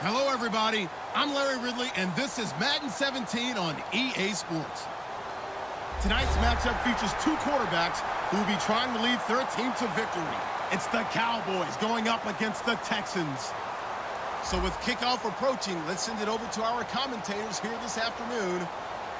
Hello, everybody. I'm Larry Ridley, and this is Madden 17 on EA Sports. Tonight's matchup features two quarterbacks who will be trying to lead their team to victory. It's the Cowboys going up against the Texans. So with kickoff approaching, let's send it over to our commentators here this afternoon,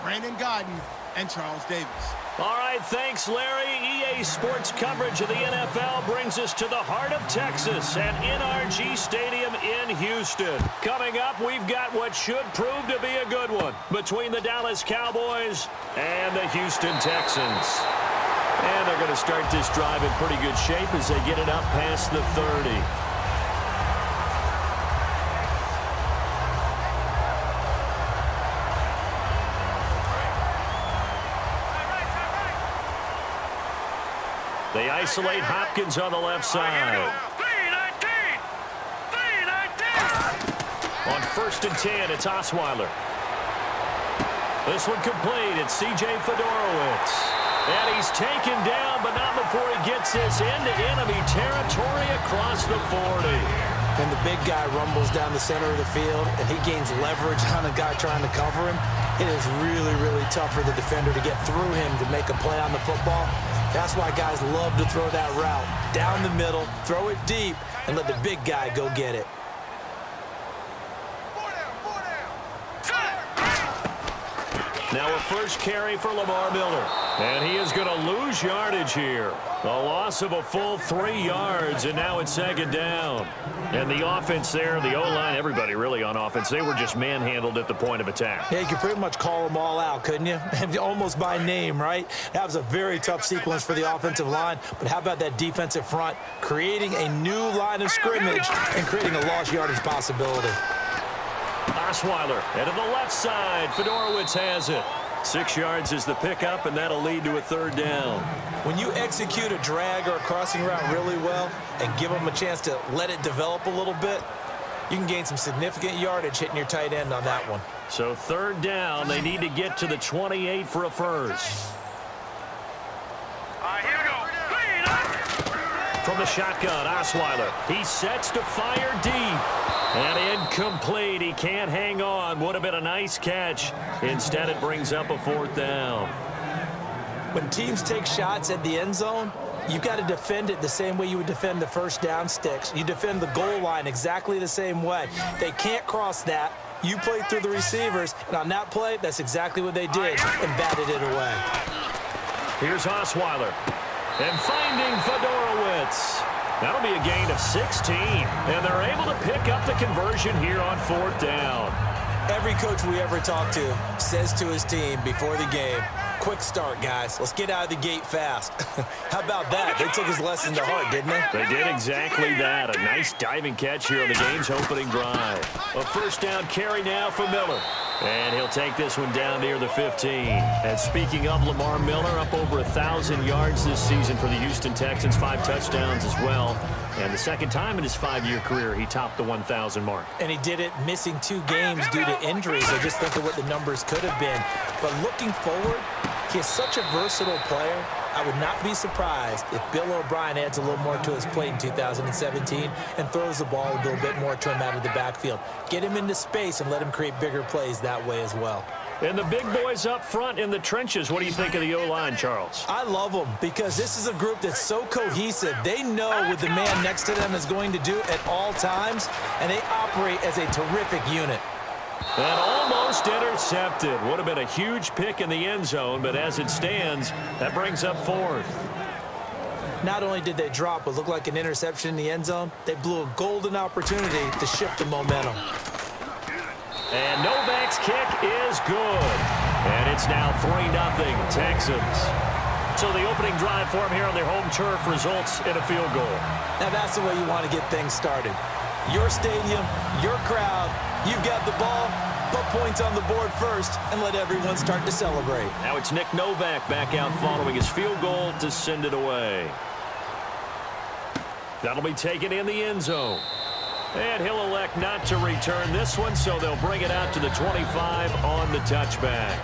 Brandon Godden and Charles Davis. All right, thanks, Larry. EA Sports coverage of the NFL brings us to the heart of Texas at NRG Stadium in Houston. Coming up, we've got what should prove to be a good one between the Dallas Cowboys and the Houston Texans. And they're going to start this drive in pretty good shape as they get it up past the 30. They isolate Hopkins on the left side. On 1st and 10, it's Osweiler. This one complete. It's C.J. Fedorowicz. And he's taken down, but not before he gets this into enemy territory across the 40. And the big guy rumbles down the center of the field, and he gains leverage on a guy trying to cover him. It is really, really tough for the defender to get through him to make a play on the football. That's why guys love to throw that route. Down the middle, throw it deep, and let the big guy go get it. Now a first carry for Lamar Miller. And he is going to lose yardage here. A loss of a full 3 yards, and now it's 2nd down. And the offense there, the O-line, everybody really on offense, they were just manhandled at the point of attack. Yeah, you could pretty much call them all out, couldn't you? Almost by name, right? That was a very tough sequence for the offensive line. But how about that defensive front creating a new line of scrimmage and creating a lost yardage possibility? Osweiler, and to the left side, Fedorowicz has it. 6 yards is the pickup, and that'll lead to a 3rd down. When you execute a drag or a crossing route really well and give them a chance to let it develop a little bit, you can gain some significant yardage hitting your tight end on that one. So 3rd down, they need to get to the 28 for a first. Here we go. From the shotgun, Osweiler. He sets to fire deep. And incomplete. He can't hang on. Would have been a nice catch. Instead, it brings up a 4th down. When teams take shots at the end zone, you've got to defend it the same way you would defend the first down sticks. You defend the goal line exactly the same way. They can't cross that. You play through the receivers, and on that play, that's exactly what they did and batted it away. Here's Osweiler. And finding Fedorowicz. That'll be a gain of 16. And they're able to pick up the conversion here on 4th down. Every coach we ever talk to says to his team before the game, quick start, guys. Let's get out of the gate fast. How about that? They took his lesson to heart, didn't they? They did exactly that. A nice diving catch here on the game's opening drive. A 1st down carry now for Miller. And he'll take this one down near the 15. And speaking of Lamar Miller, up over 1,000 yards this season for the Houston Texans, 5 touchdowns as well. And the 2nd time in his 5-year career, he topped the 1,000 mark. And he did it missing 2 games due to injuries. I just think of what the numbers could have been. But looking forward, he is such a versatile player. I would not be surprised if Bill O'Brien adds a little more to his plate in 2017 and throws the ball a little bit more to him out of the backfield. Get him into space and let him create bigger plays that way as well. And the big boys up front in the trenches, what do you think of the O-line, Charles? I love them because this is a group that's so cohesive. They know what the man next to them is going to do at all times, and they operate as a terrific unit. And almost intercepted. Would have been a huge pick in the end zone, but as it stands, that brings up 4th. Not only did they drop what looked like an interception in the end zone, they blew a golden opportunity to shift the momentum. And Novak's kick is good. And it's now 3-0 Texans. So the opening drive for them here on their home turf results in a field goal. Now that's the way you want to get things started. Your stadium, your crowd, you've got the ball, put points on the board first, and let everyone start to celebrate. Now it's Nick Novak back out following his field goal to send it away. That'll be taken in the end zone. And he'll elect not to return this one, so they'll bring it out to the 25 on the touchback.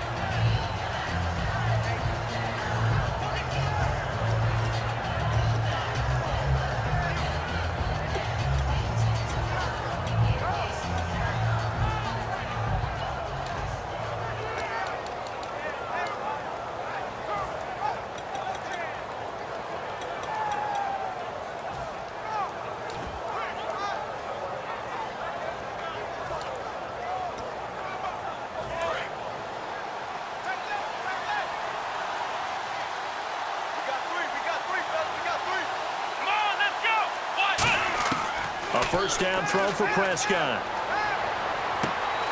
first down throw for Prescott.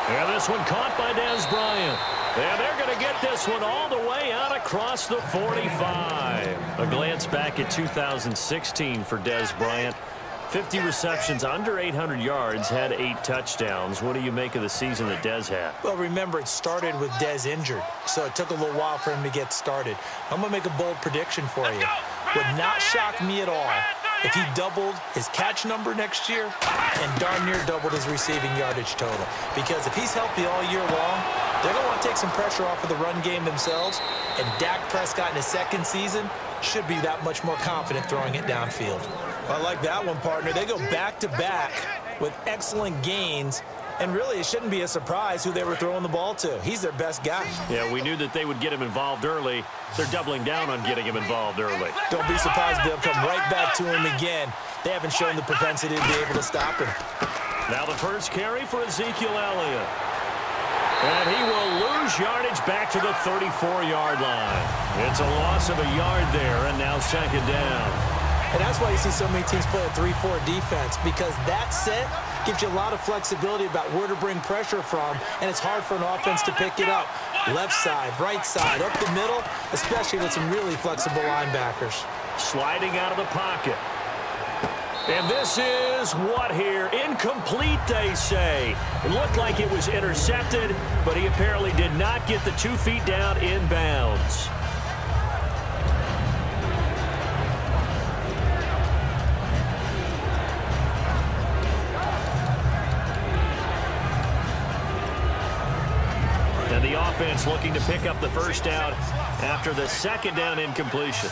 And this one caught by Dez Bryant. And they're going to get this one all the way out across the 45. A glance back at 2016 for Dez Bryant. 50 receptions, under 800 yards, had 8 touchdowns. What do you make of the season that Dez had? Well, remember, it started with Dez injured, so it took a little while for him to get started. I'm going to make a bold prediction for you. Would not shock me at all if he doubled his catch number next year and darn near doubled his receiving yardage total. Because if he's healthy all year long, they're going to want to take some pressure off of the run game themselves, and Dak Prescott in his second season should be that much more confident throwing it downfield. I like that one, partner. They go back-to-back with excellent gains, and really it shouldn't be a surprise who they were throwing the ball to. He's their best guy. Yeah, we knew that they would get him involved early. They're doubling down on getting him involved early. Don't be surprised they'll come right back to him again. They haven't shown the propensity to be able to stop him. Now the first carry for Ezekiel Elliott. And he will lose yardage back to the 34-yard line. It's a loss of a yard there, and now second down. And that's why you see so many teams play a 3-4 defense, because that set gives you a lot of flexibility about where to bring pressure from, and it's hard for an offense to pick it up. Left side, right side, up the middle, especially with some really flexible linebackers. Sliding out of the pocket. And this is what here? Incomplete, they say. It looked like it was intercepted, but he apparently did not get the 2 feet down in bounds. And the offense looking to pick up the first down after the second down incompletion.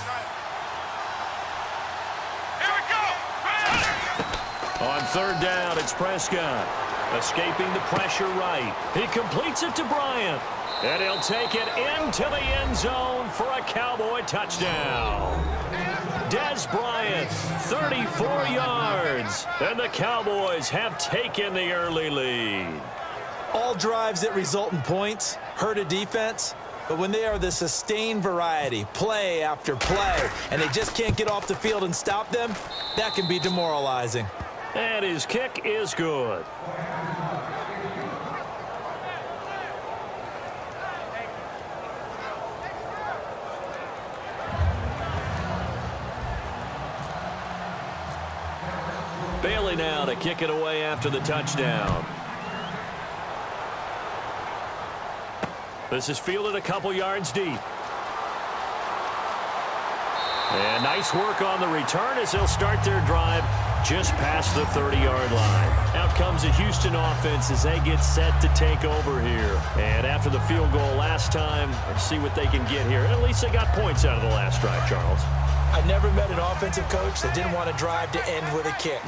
On third down, it's Prescott. Escaping the pressure right. He completes it to Bryant. And he'll take it into the end zone for a Cowboy touchdown. Dez Bryant, 34 yards. And the Cowboys have taken the early lead. All drives that result in points hurt a defense, but when they are the sustained variety, play after play, and they just can't get off the field and stop them, that can be demoralizing. And his kick is good. Bailey now to kick it away after the touchdown. This is fielded a couple yards deep. And nice work on the return as they'll start their drive just past the 30-yard line. Out comes the Houston offense as they get set to take over here. And after the field goal last time, let's see what they can get here. At least they got points out of the last drive, Charles. I never met an offensive coach that didn't want to drive to end with a kick.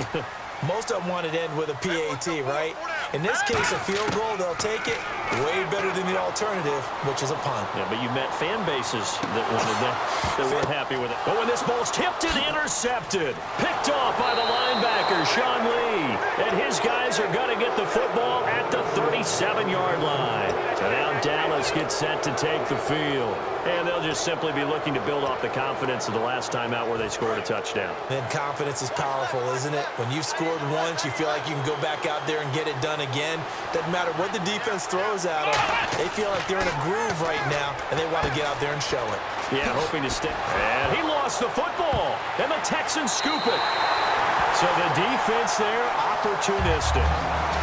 Most of them wanted to end with a PAT, right? In this case, a field goal, they'll take it way better than the alternative, which is a punt. Yeah, but you met fan bases that wanted that weren't happy with it. Oh, and this ball's tipped and intercepted. Picked off by the linebacker, Sean Lee. And his guys are going to get the football at the 37-yard line. So now Dallas gets set to take the field. And they'll just simply be looking to build off the confidence of the last time out where they scored a touchdown. And confidence is powerful, isn't it? When you've scored once, you feel like you can go back out there and get it done again. Doesn't matter what the defense throws at them. They feel like they're in a groove right now, and they want to get out there and show it. Yeah, hoping to stick. And he lost the football. And the Texans scoop it. So the defense there, opportunistic.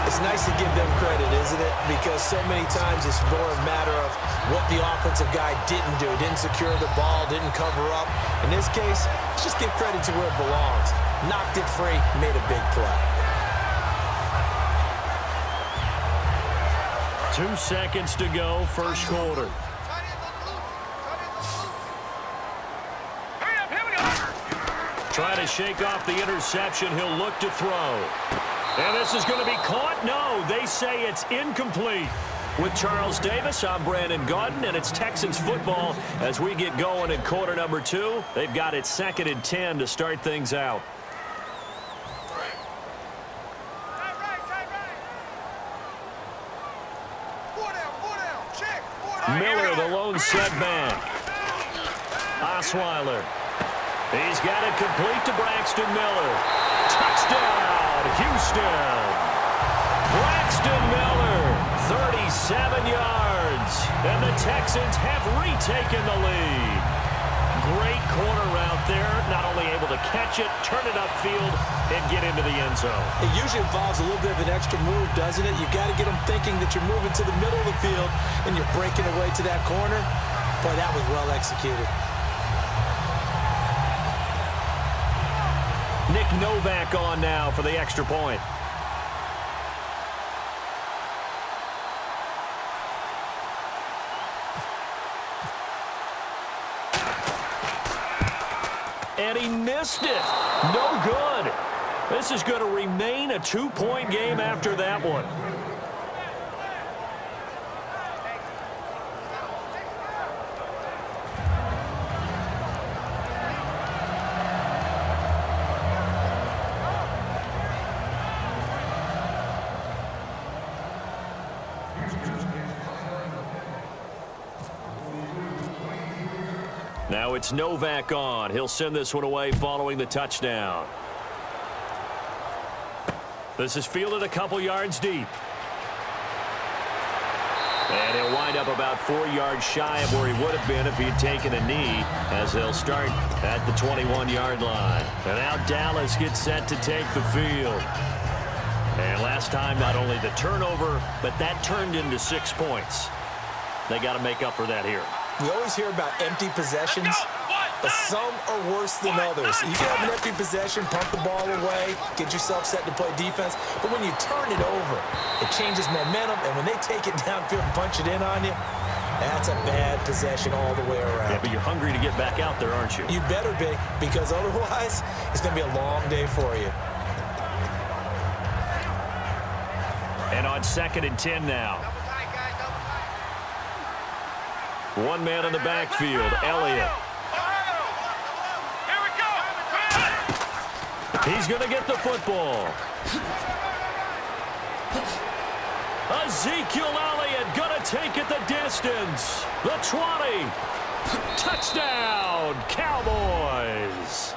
It's nice to give them credit, isn't it? Because so many times it's more a matter of what the offensive guy didn't do. Didn't secure the ball, didn't cover up. In this case, let's just give credit to where it belongs. Knocked it free, made a big play. 2 seconds to go, first quarter. Trying to shake off the interception. He'll look to throw. And this is going to be caught. No, they say it's incomplete. With Charles Davis, I'm Brandon Gaudin, and it's Texans football as we get going in quarter number 2. They've got it 2nd and 10 to start things out. Miller, the lone setback. Osweiler. He's got it complete to Braxton Miller. Touchdown! Houston. Braxton Miller, 37 yards. And the Texans have retaken the lead. Great corner route there. Not only able to catch it, turn it upfield, and get into the end zone. It usually involves a little bit of an extra move, doesn't it? You've got to get them thinking that you're moving to the middle of the field and you're breaking away to that corner. Boy, that was well executed. Nick Novak on now for the extra point. And he missed it. No good. This is going to remain a 2-point game after that one. Now it's Novak on. He'll send this one away following the touchdown. This is fielded a couple yards deep. And he'll wind up about 4 yards shy of where he would have been if he had taken a knee, as they'll start at the 21-yard line. And now Dallas gets set to take the field. And last time, not only the turnover, but that turned into 6 points. They got to make up for that here. We always hear about empty possessions, but some are worse than others. You can have an empty possession, pump the ball away, get yourself set to play defense, but when you turn it over, it changes momentum, and when they take it downfield and punch it in on you, that's a bad possession all the way around. Yeah, but you're hungry to get back out there, aren't you? You better be, because otherwise, it's going to be a long day for you. And on 2nd and 10 now. One man in the backfield, Elliott. He's going to get the football. Ezekiel Elliott going to take it the distance. The 20. Touchdown, Cowboys.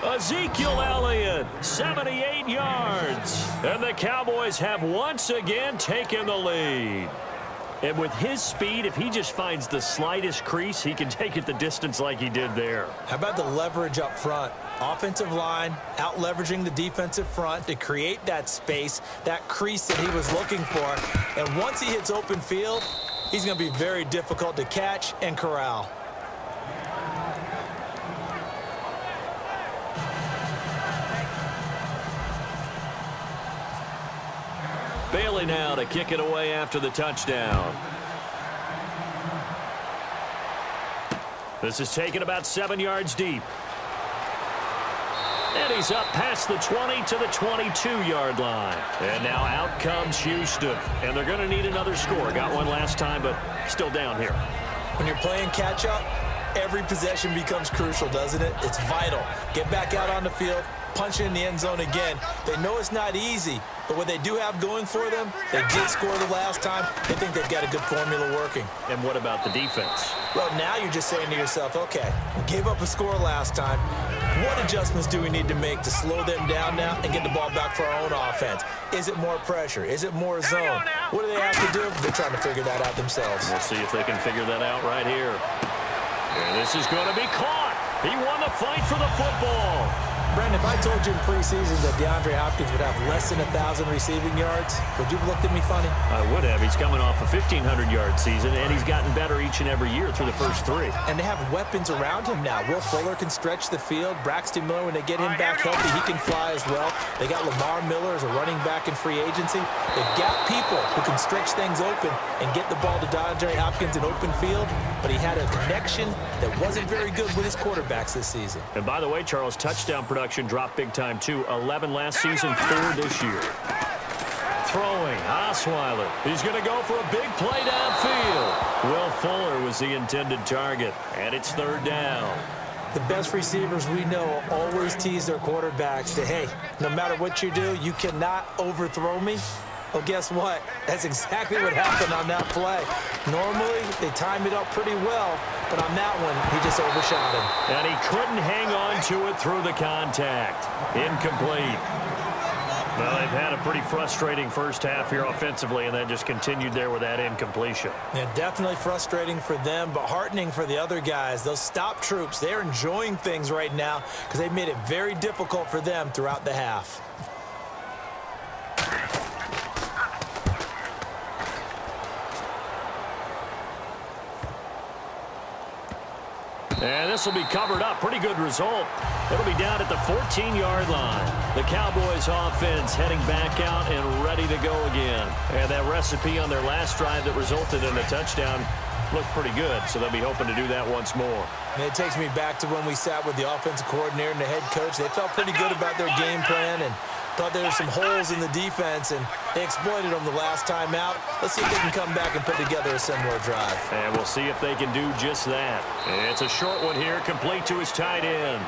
Ezekiel Elliott, 78 yards. And the Cowboys have once again taken the lead. And with his speed, if he just finds the slightest crease, he can take it the distance like he did there. How about the leverage up front? Offensive line out-leveraging the defensive front to create that space, that crease that he was looking for. And once he hits open field, he's going to be very difficult to catch and corral. Bailey now to kick it away after the touchdown. This is taken about 7 yards deep. And he's up past the 20 to the 22-yard line. And now out comes Houston. And they're going to need another score. Got one last time, but still down here. When you're playing catch-up, every possession becomes crucial, doesn't it? It's vital. Get back out on the field, punch it in the end zone again. They know it's not easy, but what they do have going for them, they did score the last time. They think they've got a good formula working. And what about the defense? Well, now you're just saying to yourself, okay, we gave up a score last time. What adjustments do we need to make to slow them down now and get the ball back for our own offense? Is it more pressure? Is it more zone? What do they have to do? They're trying to figure that out themselves. We'll see if they can figure that out right here. And this is going to be caught. He won the fight for the football. Brandon, if I told you in preseason that DeAndre Hopkins would have less than 1,000 receiving yards, would you have looked at me funny? I would have. He's coming off a 1,500-yard season, and he's gotten better each and every year through the first 3. And they have weapons around him now. Will Fuller can stretch the field. Braxton Miller, when they get him back healthy, he can fly as well. They got Lamar Miller as a running back in free agency. They've got people who can stretch things open and get the ball to DeAndre Hopkins in open field, but he had a connection that wasn't very good with his quarterbacks this season. And by the way, Charles, touchdown production dropped big time too. 11 last season, 4 this year. Throwing, Osweiler. He's going to go for a big play downfield. Will Fuller was the intended target, and it's 3rd down. The best receivers we know always tease their quarterbacks that, hey, no matter what you do, you cannot overthrow me. Well, guess what? That's exactly what happened on that play. Normally, they time it up pretty well, but on that one, he just overshot him. And he couldn't hang on to it through the contact. Incomplete. Well, they've had a pretty frustrating first half here offensively, and then just continued there with that incompletion. Yeah, definitely frustrating for them, but heartening for the other guys. Those stop troops, they're enjoying things right now because they made it very difficult for them throughout the half. And this will be covered up. Pretty good result. It'll be down at the 14-yard line. The Cowboys offense heading back out and ready to go again. And that recipe on their last drive that resulted in a touchdown looked pretty good, so they'll be hoping to do that once more. And it takes me back to when we sat with the offensive coordinator and the head coach. They felt pretty good about their game plan and thought there were some holes in the defense, and they exploited them the last time out. Let's see if they can come back and put together a similar drive. And we'll see if they can do just that. It's a short one here, complete to his tight end.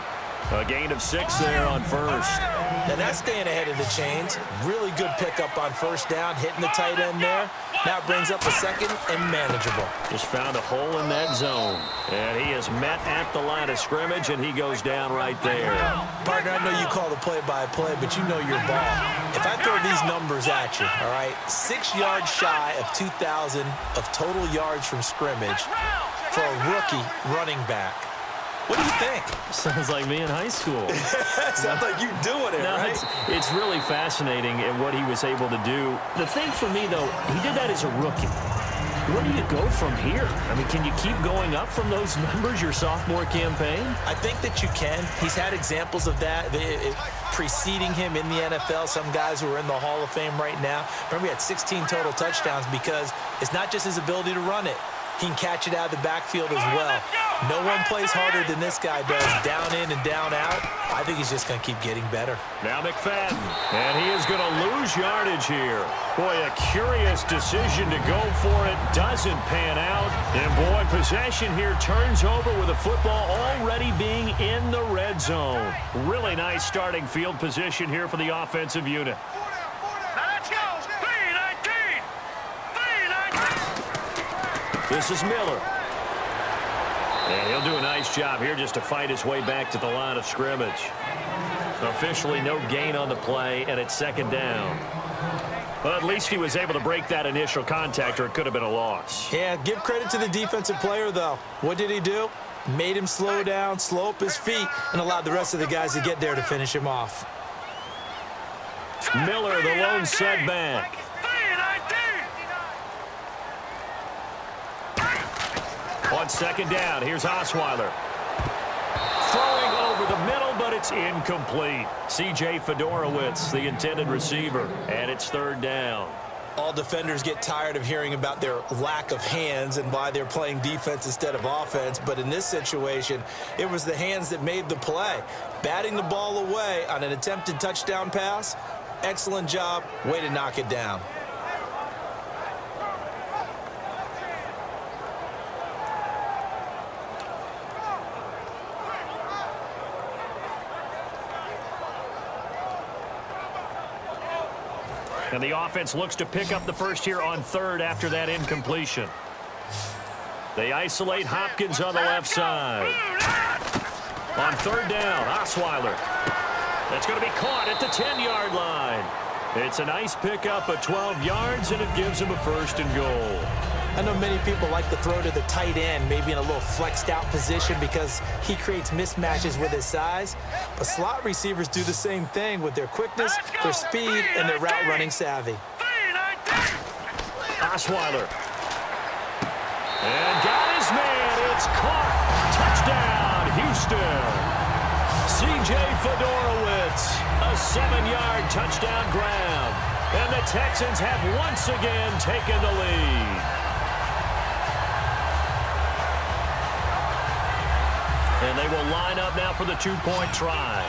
A gain of 6 there on first. Now that's staying ahead of the chains. Really good pickup on first down, hitting the tight end there. Now it brings up a second and manageable. Just found a hole in that zone. And he is met at the line of scrimmage, and he goes down right there. Partner, I know you call the play-by-play, but you know your ball. If I throw these numbers at you, all right, 6 yards shy of 2,000 of total yards from scrimmage for a rookie running back. What do you think? Sounds like me in high school. Sounds like you doing it, no, right? It's really fascinating at what he was able to do. The thing for me, though, he did that as a rookie. Where do you go from here? I mean, can you keep going up from those numbers your sophomore campaign? I think that you can. He's had examples of that preceding him in the NFL. Some guys who are in the Hall of Fame right now. Remember, he had 16 total touchdowns because it's not just his ability to run it. He can catch it out of the backfield as well. No one plays harder than this guy does, down in and down out. I think he's just going to keep getting better. Now McFadden, and he is going to lose yardage here. Boy, a curious decision to go for it. Doesn't pan out. And, boy, possession here turns over with the football already being in the red zone. Really nice starting field position here for the offensive unit. This is Miller. And he'll do a nice job here just to fight his way back to the line of scrimmage. Officially no gain on the play, and it's second down. But at least he was able to break that initial contact, or it could have been a loss. Yeah, give credit to the defensive player, though. What did he do? Made him slow down, slow up his feet, and allowed the rest of the guys to get there to finish him off. Miller, the lone setback. On second down, here's Osweiler. Throwing over the middle, but it's incomplete. C.J. Fedorowicz, the intended receiver, and it's third down. All defenders get tired of hearing about their lack of hands and why they're playing defense instead of offense, but in this situation, it was the hands that made the play. Batting the ball away on an attempted touchdown pass, excellent job, way to knock it down. And the offense looks to pick up the first here on third after that incompletion. They isolate Hopkins on the left side. On third down, Osweiler. That's going to be caught at the 10-yard line. It's a nice pickup of 12 yards, and it gives him a first and goal. I know many people like to throw to the tight end, maybe in a little flexed out position because he creates mismatches with his size. But slot receivers do the same thing with their quickness, their speed, and their route running savvy. Osweiler. And got his man. It's caught. Touchdown, Houston. C.J. Fedorowicz, a 7-yard touchdown grab. And the Texans have once again taken the lead. And they will line up now for the two-point try.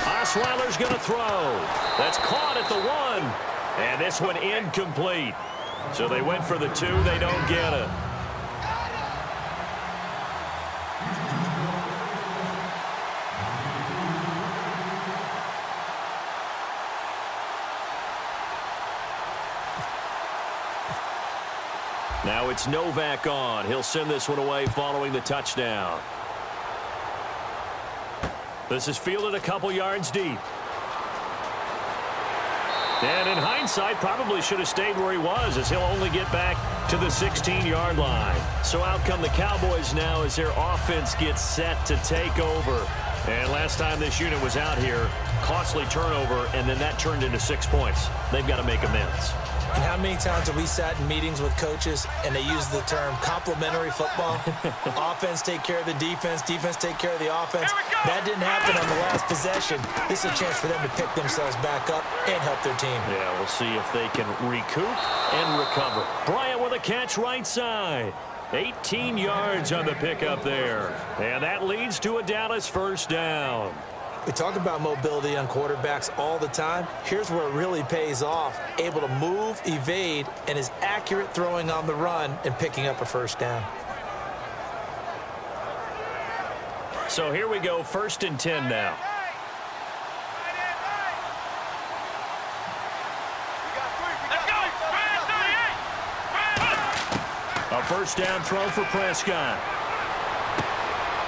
Osweiler's going to throw. That's caught at the 1. And this one incomplete. So they went for the 2. They don't get it. Now it's Novak on. He'll send this one away following the touchdown. This is fielded a couple yards deep. And in hindsight, probably should have stayed where he was, as he'll only get back to the 16-yard line. So out come the Cowboys now as their offense gets set to take over. And last time this unit was out here, costly turnover, and then that turned into 6 points. They've got to make amends. And how many times have we sat in meetings with coaches and they use the term complementary football? Offense take care of the defense, defense take care of the offense. That didn't happen on the last possession. This is a chance for them to pick themselves back up and help their team. Yeah, we'll see if they can recoup and recover. Bryant with a catch right side. 18 yards on the pickup there. And that leads to a Dallas first down. We talk about mobility on quarterbacks all the time. Here's where it really pays off. Able to move, evade, and is accurate throwing on the run and picking up a first down. So here we go, 1st and 10 now. A first down throw for Prescott.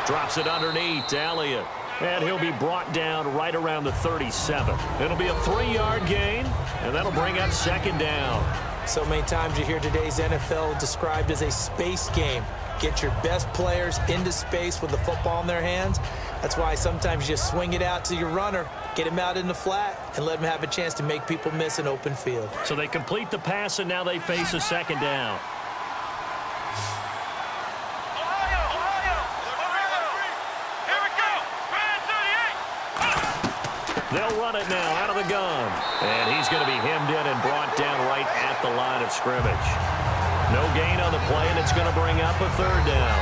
Drops it underneath to Elliott. And he'll be brought down right around the 37. It'll be a 3-yard gain, and that'll bring up 2nd down. So many times you hear today's NFL described as a space game. Get your best players into space with the football in their hands. That's why sometimes you just swing it out to your runner, get him out in the flat, and let him have a chance to make people miss an open field. So they complete the pass, and now they face a 2nd down. They'll run it now out of the gun. And he's going to be hemmed in and brought down right at the line of scrimmage. No gain on the play, and it's going to bring up a 3rd down.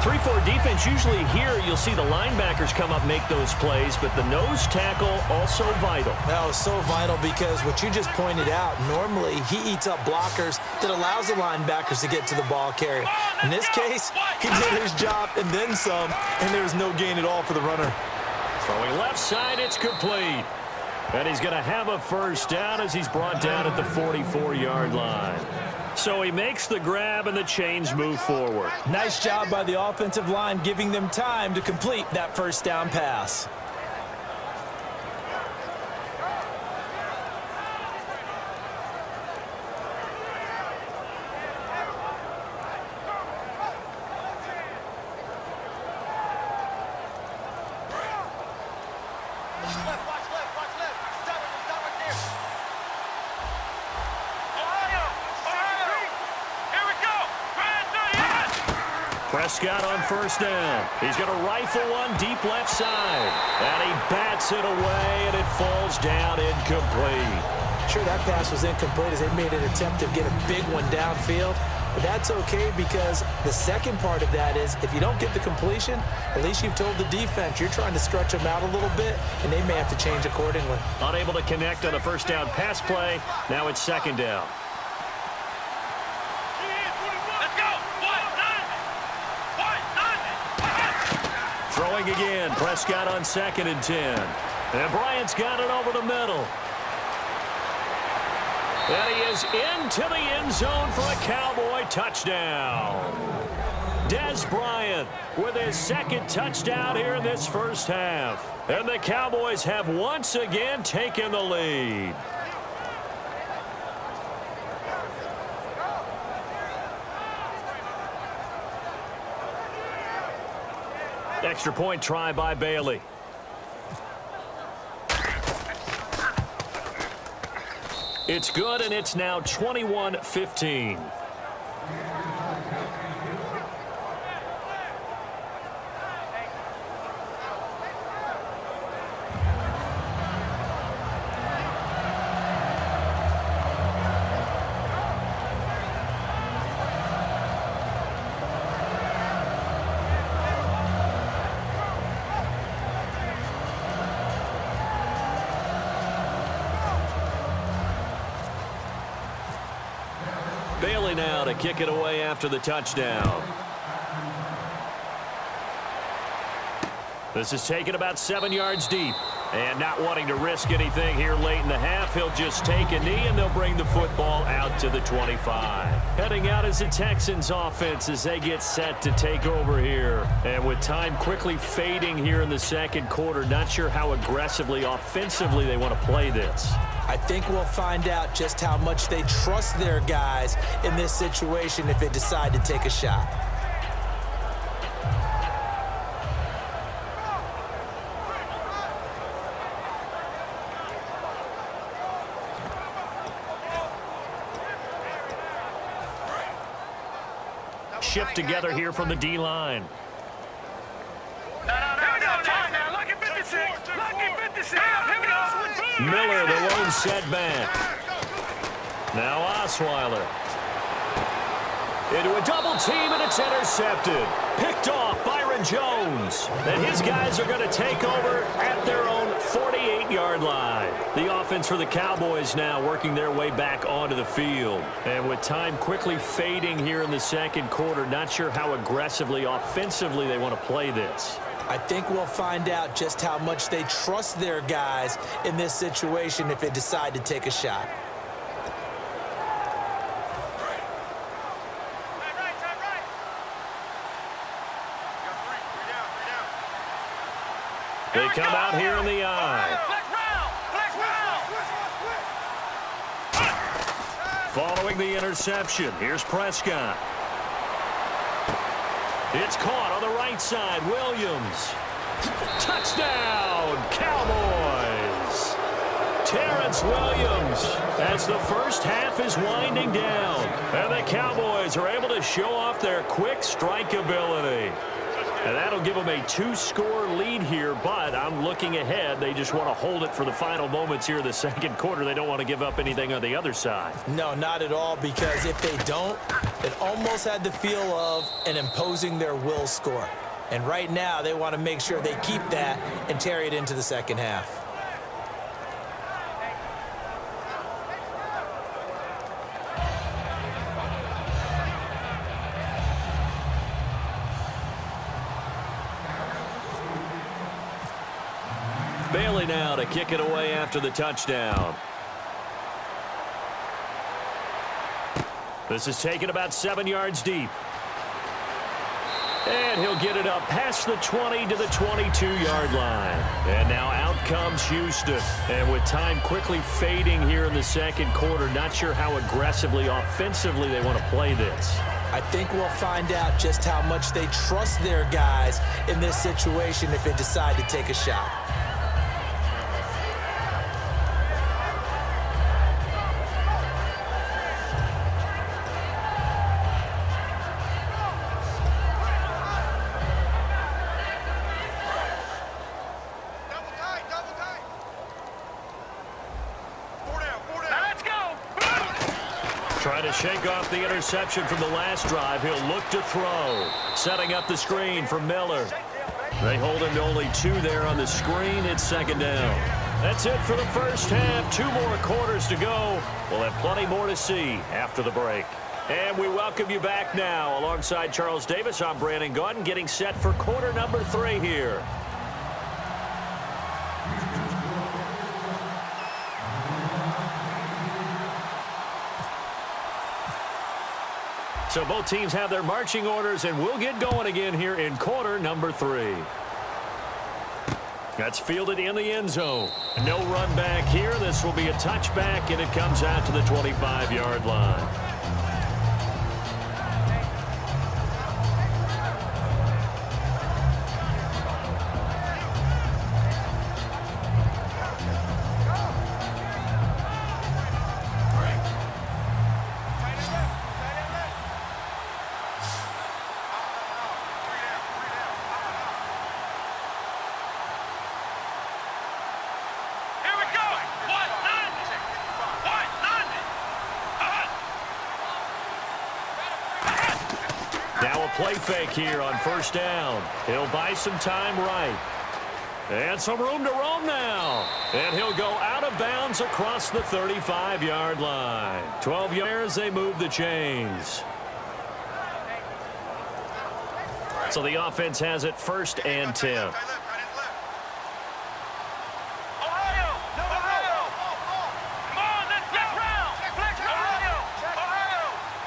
3-4 defense, usually here you'll see the linebackers come up, make those plays, but the nose tackle also vital. That was so vital because what you just pointed out, normally he eats up blockers that allows the linebackers to get to the ball carrier. In this case, he did his job and then some, and there was no gain at all for the runner. Throwing left side, it's complete. And he's going to have a first down as he's brought down at the 44-yard line. So he makes the grab and the chains move forward. Nice job by the offensive line giving them time to complete that first down pass. Prescott on first down. He's going to rifle one deep left side. And he bats it away, and it falls down incomplete. Sure, that pass was incomplete as they made an attempt to get a big one downfield. But that's okay because the second part of that is if you don't get the completion, at least you've told the defense you're trying to stretch them out a little bit, and they may have to change accordingly. Unable to connect on a first down pass play. Now it's 2nd down. Throwing again. Prescott on 2nd and 10. And Bryant's got it over the middle. And he is into the end zone for a Cowboy touchdown. Des Bryant with his 2nd touchdown here in this first half. And the Cowboys have once again taken the lead. Extra point try by Bailey. It's good, and it's now 21-15. Bailey now to kick it away after the touchdown. This is taken about 7 yards deep. And not wanting to risk anything here late in the half, he'll just take a knee, and they'll bring the football out to the 25. Heading out is the Texans offense as they get set to take over here. And with time quickly fading here in the second quarter, not sure how aggressively, offensively they want to play this. I think we'll find out just how much they trust their guys in this situation if they decide to take a shot. Shift together here from the D-line. Miller, the lone setback. Now Osweiler. Into a double team, and it's intercepted. Picked off Byron Jones. And his guys are going to take over at their own 48-yard line. The offense for the Cowboys now working their way back onto the field. And with time quickly fading here in the second quarter, not sure how aggressively, offensively they want to play this. I think we'll find out just how much they trust their guys in this situation if they decide to take a shot. They come out here in the eye. Following the interception, here's Prescott. It's caught on the right side. Williams. Touchdown, Cowboys. Terrence Williams as the first half is winding down. And the Cowboys are able to show off their quick strike ability. And that'll give them a two-score lead here, but I'm looking ahead. They just want to hold it for the final moments here in the second quarter. They don't want to give up anything on the other side. No, not at all, because if they don't, it almost had the feel of an imposing their will score. And right now, they want to make sure they keep that and carry it into the second half. Bailey now to kick it away after the touchdown. This is taken about 7 yards deep. And he'll get it up past the 20 to the 22-yard line. And now out comes Houston. And with time quickly fading here in the second quarter, not sure how aggressively, offensively they want to play this. I think we'll find out just how much they trust their guys in this situation if they decide to take a shot. Trying to shake off the interception from the last drive. He'll look to throw. Setting up the screen for Miller. They hold him to only 2 there on the screen. It's second down. That's it for the first half. 2 more quarters to go. We'll have plenty more to see after the break. And we welcome you back now. Alongside Charles Davis, I'm Brandon Gaudin, getting set for quarter number 3 here. So both teams have their marching orders, and we'll get going again here in quarter number 3. That's fielded in the end zone. No run back here. This will be a touchback, and it comes out to the 25-yard line. Now a play fake here on first down. He'll buy some time right. And some room to roam now. And he'll go out of bounds across the 35-yard line. 12 yards, they move the chains. So the offense has it 1st and 10.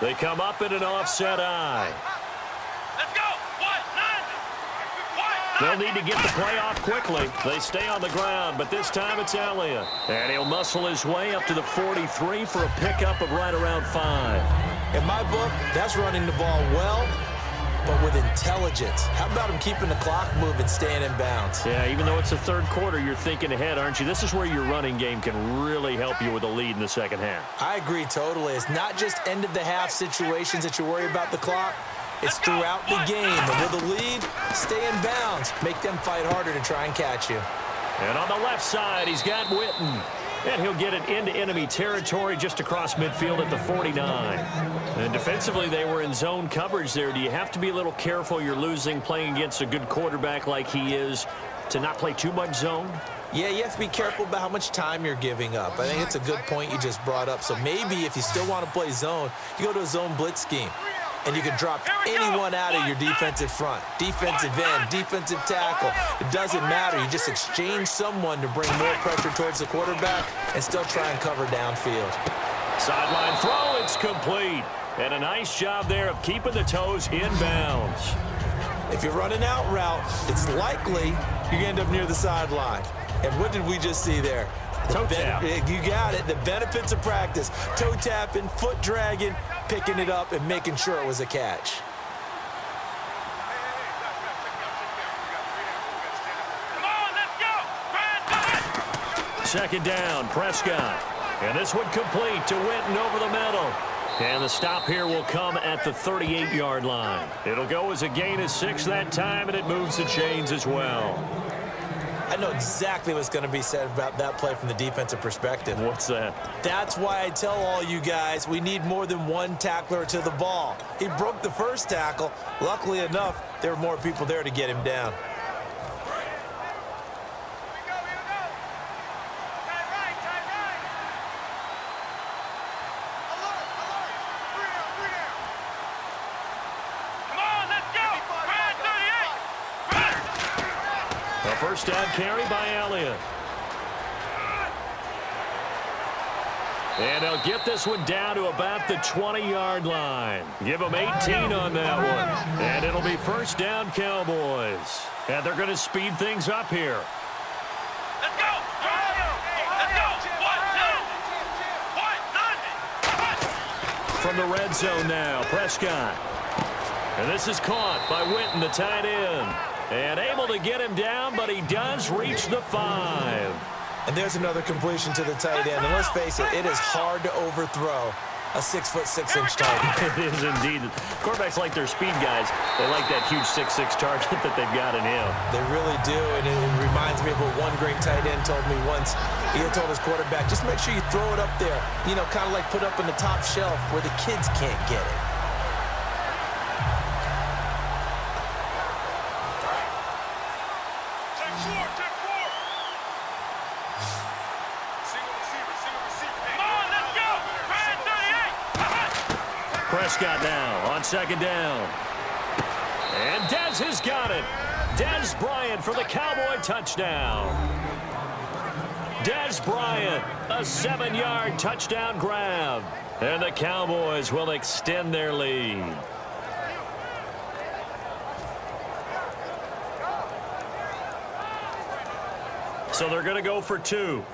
They come up in an offset eye. Let's go. They'll need to get the play off quickly. They stay on the ground, but this time it's Elliott. And he'll muscle his way up to the 43 for a pickup of right around 5. In my book, that's running the ball well, but with intelligence. How about him keeping the clock moving, staying in bounds? Yeah, even though it's the third quarter, you're thinking ahead, aren't you? This is where your running game can really help you with a lead in the second half. I agree totally. It's not just end-of-the-half situations that you worry about the clock. It's throughout the game. And with a lead, stay in bounds. Make them fight harder to try and catch you. And on the left side, he's got Witten. And he'll get it into enemy territory just across midfield at the 49. And defensively, they were in zone coverage there. Do you have to be a little careful? You're losing playing against a good quarterback like he is to not play too much zone? Yeah, you have to be careful about how much time you're giving up. I think it's a good point you just brought up. So maybe if you still want to play zone, you go to a zone blitz scheme. And you can drop anyone out of your defensive front, defensive end, defensive tackle. It doesn't matter. You just exchange someone to bring more pressure towards the quarterback and still try and cover downfield. Sideline throw, it's complete. And a nice job there of keeping the toes in bounds. If you're running out route, it's likely you're going to end up near the sideline. And what did we just see there? Toe tap. You got it. The benefits of practice. Toe tapping, foot dragging, picking it up, and making sure it was a catch. Come on, let's go. Second down, Prescott. And this one complete to Witten over the middle. And the stop here will come at the 38-yard line. It'll go as a gain of 6 that time, and it moves the chains as well. I know exactly what's going to be said about that play from the defensive perspective. What's that? That's why I tell all you guys we need more than one tackler to the ball. He broke the first tackle. Luckily enough, there were more people there to get him down. First down carry by Elliott. And they'll get this one down to about the 20-yard line. Give them 18 on that one. And it'll be first down Cowboys. And they're going to speed things up here. Let's go. Let's go. From the red zone now, Prescott. And this is caught by Witten, the tight end. And able to get him down, but he does reach the 5. And there's another completion to the tight end. And let's face it, it is hard to overthrow a 6'6" target. It is indeed. Quarterbacks like their speed guys. They like that huge 6'6" target that they've got in him. They really do, and it reminds me of what one great tight end told me once. He had told his quarterback, just make sure you throw it up there, you know, kind of like put up in the top shelf where the kids can't get it. Prescott now on second down. And Dez has got it. Dez Bryant for the Cowboy touchdown. Dez Bryant, a 7-yard touchdown grab. And the Cowboys will extend their lead. So they're going to go for 2.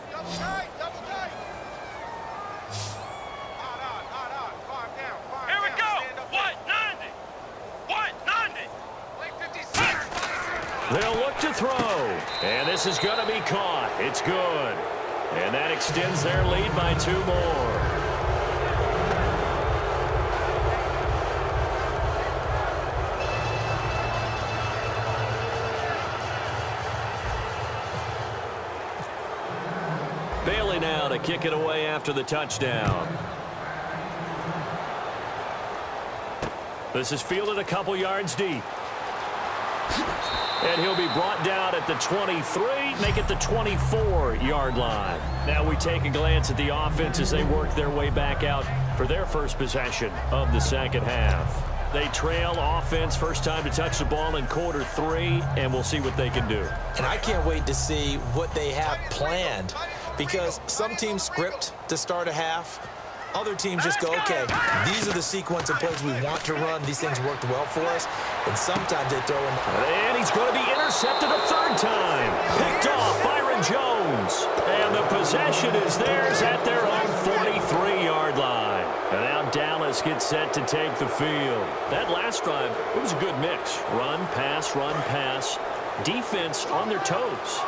They'll look to throw. And this is going to be caught. It's good. And that extends their lead by 2 more. Bailey now to kick it away after the touchdown. This is fielded a couple yards deep. And he'll be brought down at the 23, make it the 24-yard line. Now we take a glance at the offense as they work their way back out for their first possession of the second half. They trail offense, first time to touch the ball in quarter 3, and we'll see what they can do. And I can't wait to see what they have planned, because some teams script to start a half. Other teams just go, okay, these are the sequence of plays we want to run. These things worked well for us. And sometimes they throw in. And he's going to be intercepted a third time. Picked off Byron Jones. And the possession is theirs at their own 43-yard line. And now Dallas gets set to take the field. That last drive, it was a good mix. Run, pass, defense on their toes.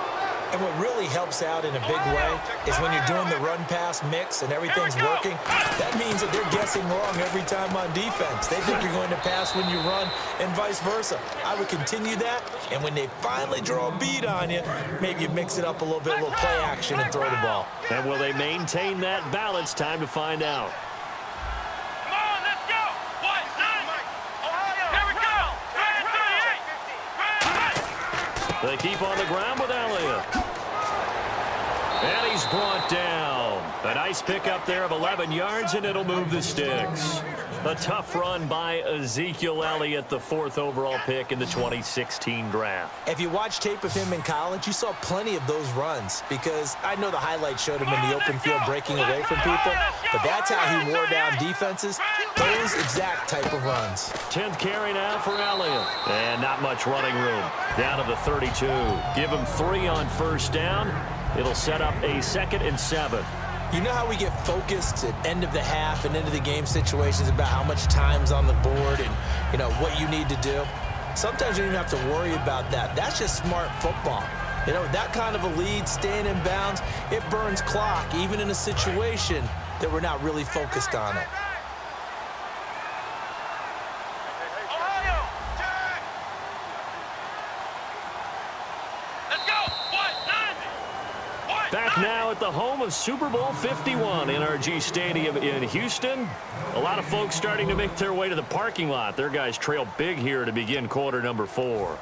And what really helps out in a big way is when you're doing the run-pass mix and everything's working, that means that they're guessing wrong every time on defense. They think you're going to pass when you run and vice versa. I would continue that, and when they finally draw a beat on you, maybe you mix it up a little bit, a little play action and throw the ball. And will they maintain that balance? Time to find out. Come on, let's go. What? Here we go. 38. They keep on the ground with Elliott. And he's brought down. A nice pickup there of 11 yards, and it'll move the sticks. A tough run by Ezekiel Elliott, the 4th overall pick in the 2016 draft. If you watch tape of him in college, you saw plenty of those runs because I know the highlights showed him in the open field breaking away from people, but that's how he wore down defenses, those exact type of runs. 10th carry now for Elliott. And not much running room. Down to the 32. Give him 3 on first down. It'll set up a 2nd and 7. You know how we get focused at end of the half and end of the game situations about how much time's on the board and, you know, what you need to do? Sometimes you don't even have to worry about that. That's just smart football. You know, that kind of a lead, staying in bounds, it burns clock, even in a situation that we're not really focused on it. Back now at the home of Super Bowl 51, NRG Stadium in Houston. A lot of folks starting to make their way to the parking lot. Their guys trail big here to begin quarter number 4.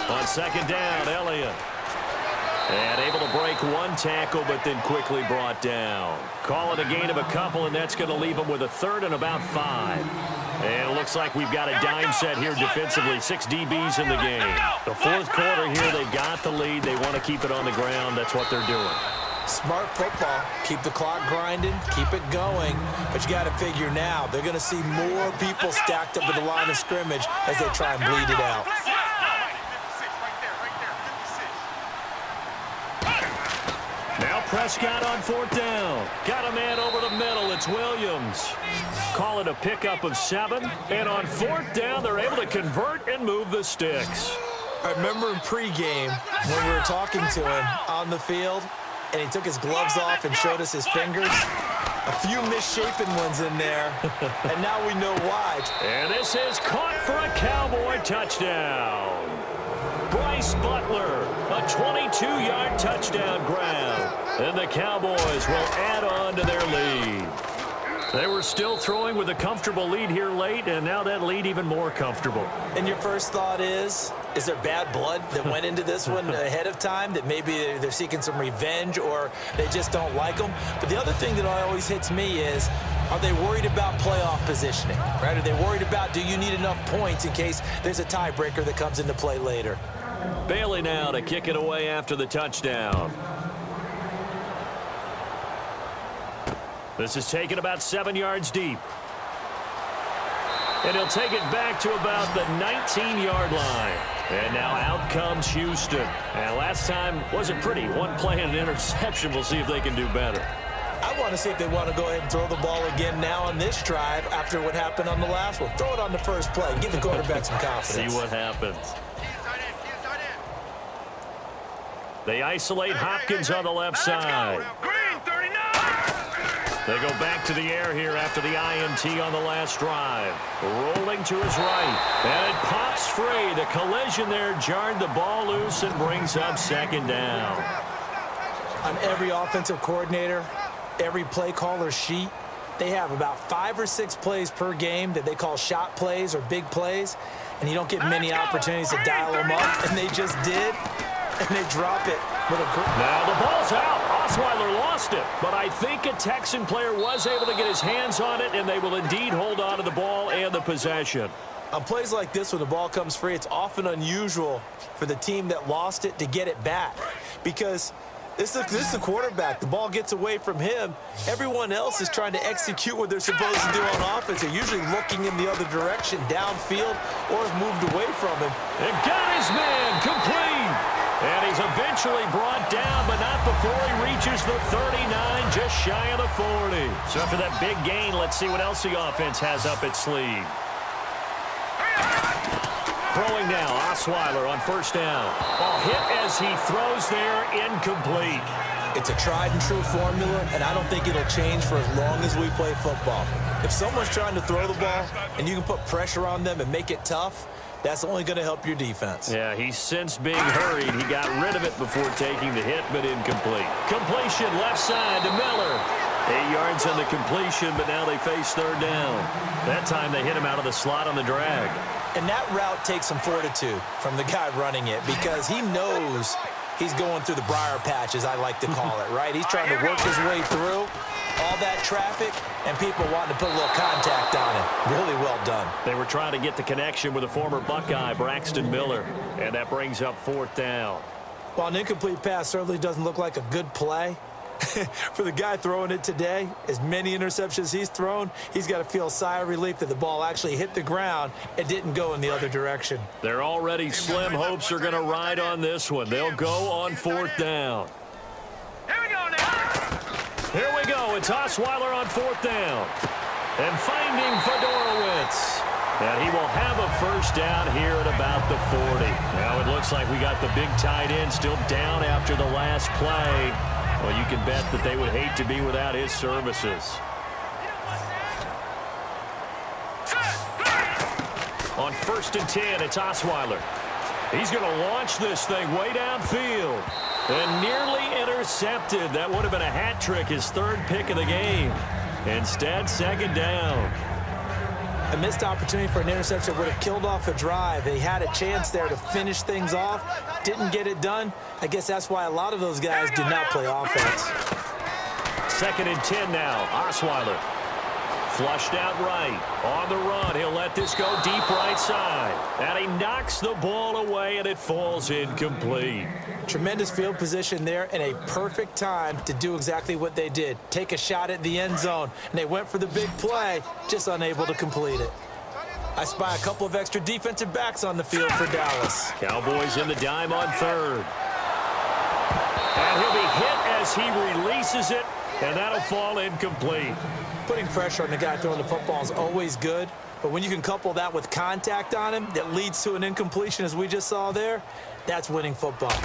On 2nd down, Elliott. And able to break 1 tackle, but then quickly brought down. Call it a gain of a couple, and that's going to leave them with a 3rd and about 5. And it looks like we've got a dime set here defensively. 6 DBs in the game. The 4th quarter here, they've got the lead. They want to keep it on the ground. That's what they're doing. Smart football. Keep the clock grinding. Keep it going. But you got to figure now, they're going to see more people stacked up at the line of scrimmage as they try and bleed it out. Now Prescott on 4th down. Got a man over the middle. It's Williams. Call it a pickup of 7. And on 4th down, they're able to convert and move the sticks. I remember in pregame when we were talking to him on the field, and he took his gloves off and showed us his fingers. A few misshapen ones in there, and now we know why. And this is caught for a Cowboy touchdown. Bryce Butler, a 22-yard touchdown grab. And the Cowboys will add on to their lead. They were still throwing with a comfortable lead here late, and now that lead even more comfortable. And your first thought is there bad blood that went into this one ahead of time, that maybe they're seeking some revenge or they just don't like them? But the other thing that always hits me is, are they worried about playoff positioning? Right? Are they worried about, do you need enough points in case there's a tiebreaker that comes into play later? Bailey now to kick it away after the touchdown. This is taken about 7 yards deep. And he'll take it back to about the 19-yard line. And now out comes Houston. And last time wasn't pretty. 1 play and an interception. We'll see if they can do better. I want to see if they want to go ahead and throw the ball again now on this drive after what happened on the last one. Throw it on the first play. Give the quarterback some confidence. See what happens. They isolate Hopkins on the left side. Green, 39. They go back to the air here after the INT on the last drive. Rolling to his right. And it pops free. The collision there jarred the ball loose and brings up 2nd down. On every offensive coordinator, every play caller sheet, they have about 5 or 6 plays per game that they call shot plays or big plays. And you don't get many opportunities to dial them up. And they just did. And they drop it with a... Now the ball's out. Osweiler lost it, but I think a Texan player was able to get his hands on it, and they will indeed hold on to the ball and the possession. On plays like this, when the ball comes free, it's often unusual for the team that lost it to get it back, because this is the quarterback. The ball gets away from him. Everyone else is trying to execute what they're supposed to do on offense. They're usually looking in the other direction, downfield, or have moved away from him. And got his man complete. And he's eventually brought down, but not before he reaches the 39, just shy of the 40. So after that big gain, let's see what else the offense has up its sleeve. Throwing now, Osweiler on first down. Ball hit as he throws there, incomplete. It's a tried and true formula, and I don't think it'll change for as long as we play football. If someone's trying to throw the ball and you can put pressure on them and make it tough, that's only going to help your defense. Yeah, he's since being hurried. He got rid of it before taking the hit, but incomplete. Completion left side to Miller. 8 yards on the completion, but now they face third down. That time they hit him out of the slot on the drag. And that route takes some fortitude from the guy running it, because he knows he's going through the briar patch, as I like to call it, right? He's trying to work his way through all that traffic and people wanting to put a little contact on it. Really well done. They were trying to get the connection with a former Buckeye, Braxton Miller, and that brings up fourth down. Well, an incomplete pass certainly doesn't look like a good play. For the guy throwing it today, as many interceptions he's thrown, he's got to feel a sigh of relief that the ball actually hit the ground and didn't go in the other direction. Their already slim hopes are going to ride on this one. They'll go on fourth down. Here we go now. Here we go. It's Osweiler on fourth down. And finding Fedorowicz. And he will have a first down here at about the 40. Now it looks like we got the big tight end still down after the last play. Well, you can bet that they would hate to be without his services. On first and 10, it's Osweiler. He's going to launch this thing way downfield. And nearly intercepted. That would have been a hat trick, his third pick of the game. Instead, second down. A missed opportunity for an interception would have killed off a drive. They had a chance there to finish things off. Didn't get it done. I guess that's why a lot of those guys did not play offense. Second and 10 now. Osweiler. Flushed out right. On the run. He'll let this go deep right side. And he knocks the ball away, and it falls incomplete. Tremendous field position there, and a perfect time to do exactly what they did. Take a shot at the end zone, and they went for the big play, just unable to complete it. I spy a couple of extra defensive backs on the field for Dallas. Cowboys in the dime on third. And he'll be hit as he releases it, and that'll fall incomplete. Putting pressure on the guy throwing the football is always good, but when you can couple that with contact on him that leads to an incompletion, as we just saw there, that's winning football.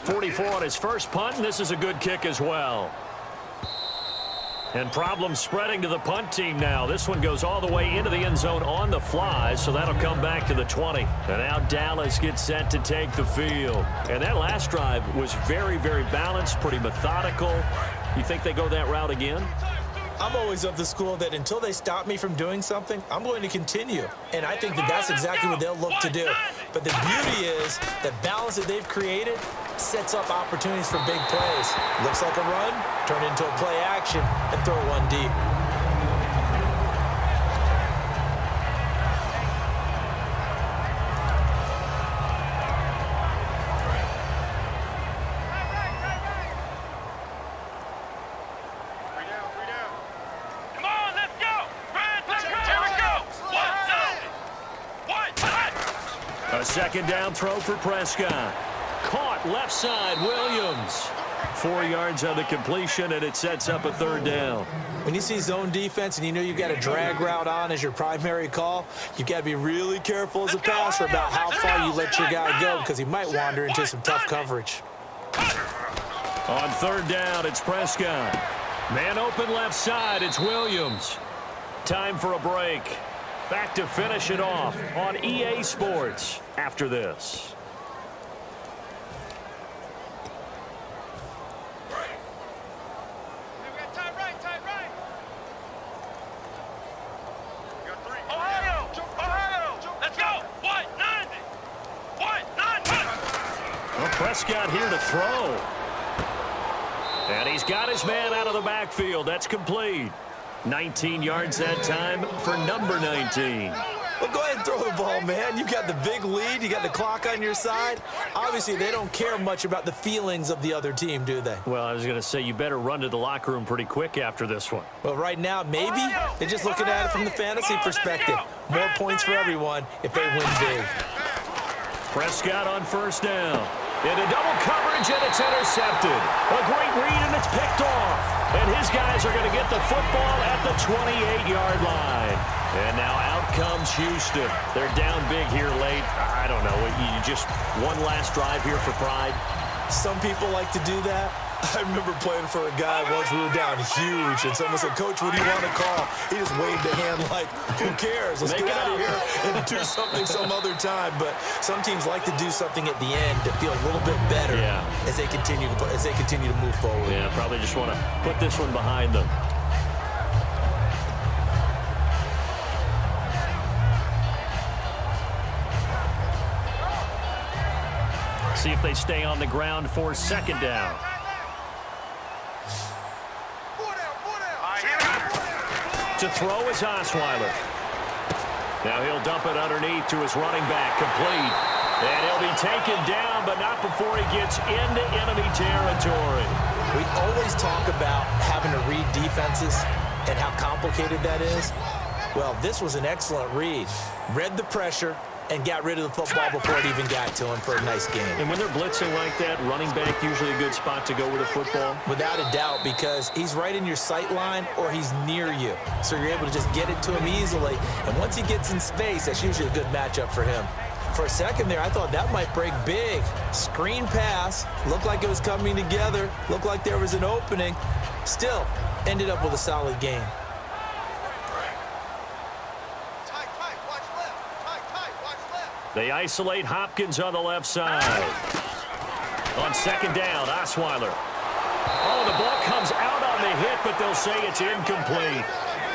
44 on his first punt, and this is a good kick as well. And problems spreading to the punt team now. This one goes all the way into the end zone on the fly, so that'll come back to the 20. And now Dallas gets set to take the field. And that last drive was very, very balanced, pretty methodical. You think they go that route again? I'm always of the school that until they stop me from doing something, I'm going to continue. And I think that that's exactly what they'll look to do. But the beauty is the balance that they've created sets up opportunities for big plays. Looks like a run, turn into a play action, and throw one deep. A second down throw for Prescott. Caught left side, Williams. 4 yards on the completion, and it sets up a third down. When you see zone defense and you know you've got a drag route on as your primary call, you've got to be really careful as a passer about how far you let your guy go, because he might wander into some tough coverage. On third down, it's Prescott. Man open left side, it's Williams. Time for a break. Back to finish it off on EA Sports after this. Well, Prescott here to throw. And he's got his man out of the backfield. That's complete. 19 yards that time for number 19. Well, go ahead and throw the ball, man. You got the big lead. You got the clock on your side. Obviously, they don't care much about the feelings of the other team, do they? Well, I was going to say, you better run to the locker room pretty quick after this one. Well, right now, maybe they're just looking at it from the fantasy perspective. More points for everyone if they win big. Prescott on first down. Into double coverage, and it's intercepted. A great read, and it's picked off. And his guys are going to get the football at the 28-yard line. And now out comes Houston. They're down big here late. I don't know. You just one last drive here for pride. Some people like to do that. I remember playing for a guy once we were down huge, and someone said, "Coach, what do you want to call?" He just waved a hand like, "Who cares? Let's get out of here and do something some other time." But some teams like to do something at the end to feel a little bit better as they continue to move forward. Yeah, probably just want to put this one behind them. See if they stay on the ground for second down. To throw is Osweiler. Now he'll dump it underneath to his running back, complete. And he'll be taken down, but not before he gets into enemy territory. We always talk about having to read defenses and how complicated that is. Well, this was an excellent read. Read the pressure and got rid of the football before it even got to him for a nice game. And when they're blitzing like that, running back usually a good spot to go with a football? Without a doubt, because he's right in your sight line or he's near you. So you're able to just get it to him easily. And once he gets in space, that's usually a good matchup for him. For a second there, I thought that might break big. Screen pass. Looked like it was coming together. Looked like there was an opening. Still, ended up with a solid game. They isolate Hopkins on the left side. On second down, Osweiler. Oh, the ball comes out on the hit, but they'll say it's incomplete.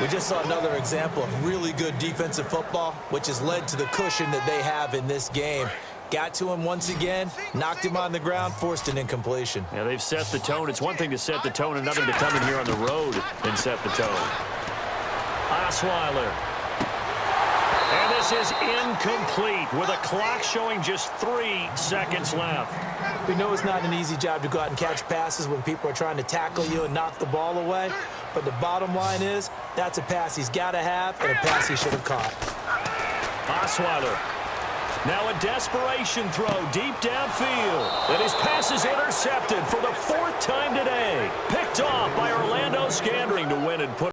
We just saw another example of really good defensive football, which has led to the cushion that they have in this game. Got to him once again, knocked him on the ground, forced an incompletion. Yeah, they've set the tone. It's one thing to set the tone, another to come in here on the road and set the tone. Osweiler. And this is incomplete with a clock showing just 3 seconds left. We know it's not an easy job to go out and catch passes when people are trying to tackle you and knock the ball away. But the bottom line is that's a pass he's got to have and a pass he should have caught. Osweiler. Now a desperation throw deep downfield. And his pass is intercepted for the 4th time today. Picked off by Orlando Scandring to win and put